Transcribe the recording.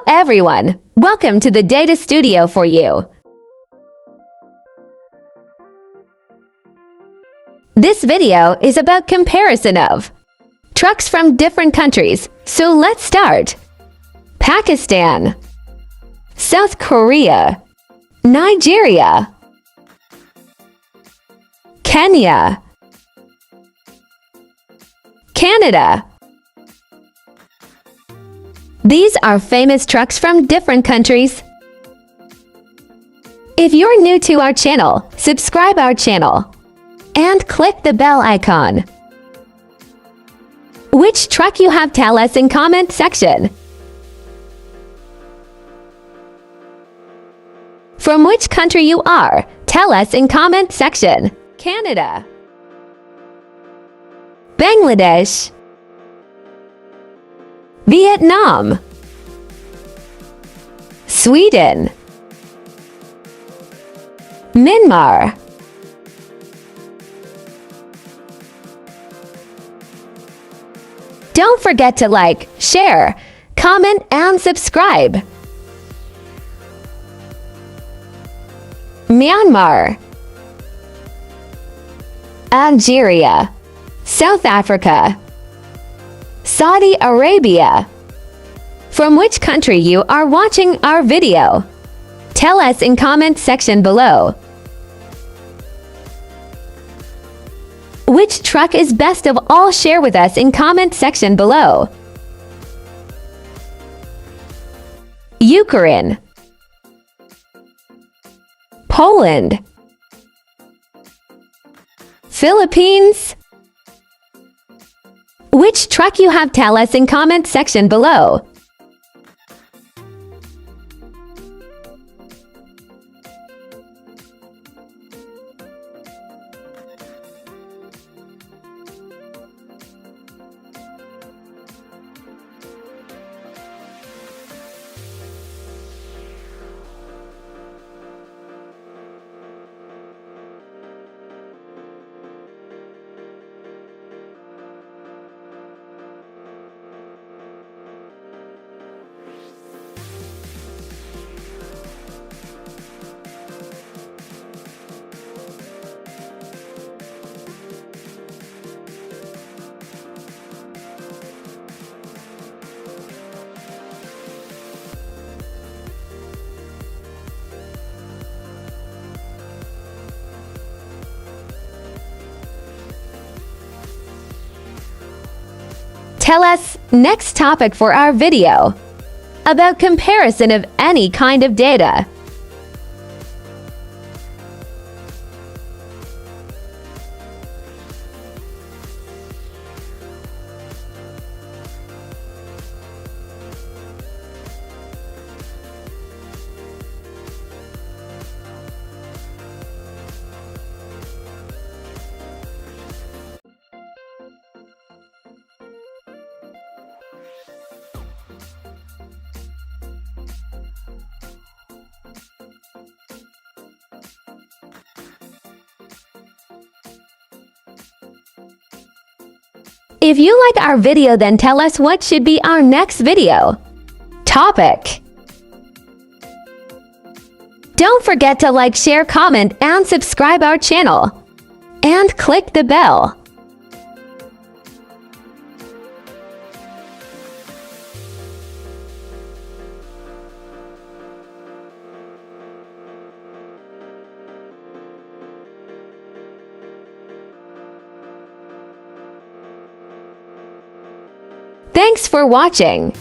everyone! Welcome to the Data Studio4U. This video is about comparison of trucks from different countries, so let's start. Pakistan, South Korea, Nigeria, Kenya, Canada. These are famous trucks from different countries. If you're new to our channel, subscribe our channel and click the bell icon. Which truck you have, tell us in comment section. From which country you are, tell us in comment section. Canada, Bangladesh, Vietnam, Sweden, Myanmar, don't forget to like, share, comment, and subscribe. Myanmar, Algeria, South Africa, Saudi Arabia. From which country you are watching our video? Tell us in comment section below. Which truck is best of all? Share with us in comment section below. Ukraine, Poland, Philippines. Which truck you have, tell us in comment section below. Tell us next topic for our video about comparison of any kind of data. If you like our video, then tell us what should be our next video topic. Don't forget to like, share, comment, and subscribe our channel. And click the bell. Thanks for watching.